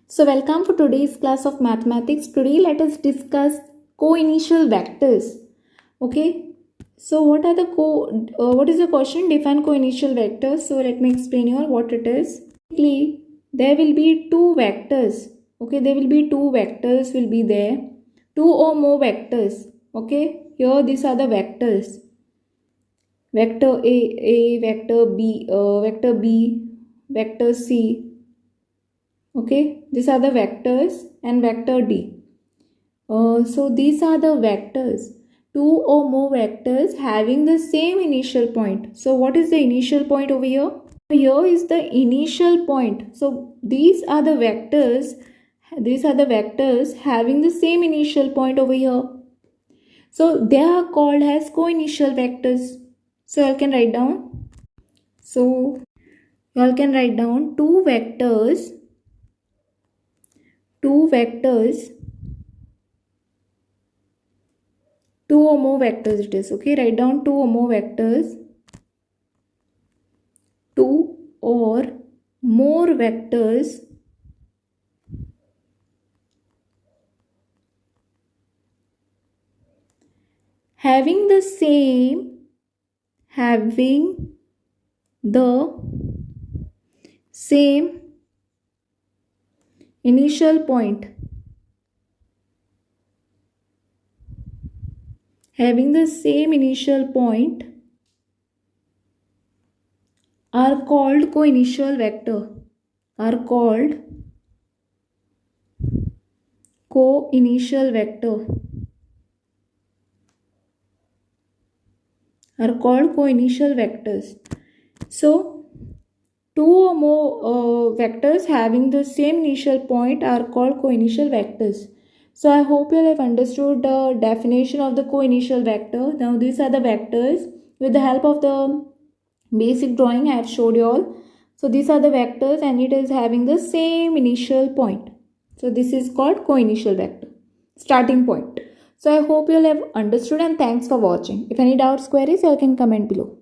So welcome for today's class of mathematics. Today let us discuss co-initial vectors. Okay. So what is the question? Define co-initial vectors. So let me explain you all what it is. Basically, there will be two vectors. Okay, there will be two vectors will be there. Two or more vectors. Okay, here these are the vectors. Vector A, vector B, vector C. Okay, these are the vectors and vector D. So these are the vectors, two or more vectors having the same initial point. So what is the initial point over here? Here is the initial point. So these are the vectors having the same initial point over here. So they are called as co-initial vectors. So you can write down. So you can write down two vectors two or more vectors it is. Okay, write down two or more vectors having the same initial point are called co-initial vector. Are called co-initial vectors. So two or more vectors having the same initial point are called co-initial vectors. So I hope you have understood the definition of the co-initial vector. Now these are the vectors. With the help of the basic drawing I have showed you all. So these are the vectors and it is having the same initial point. So this is called co-initial vector, starting point. So I hope you all have understood and thanks for watching. If any doubts, queries, you can comment below.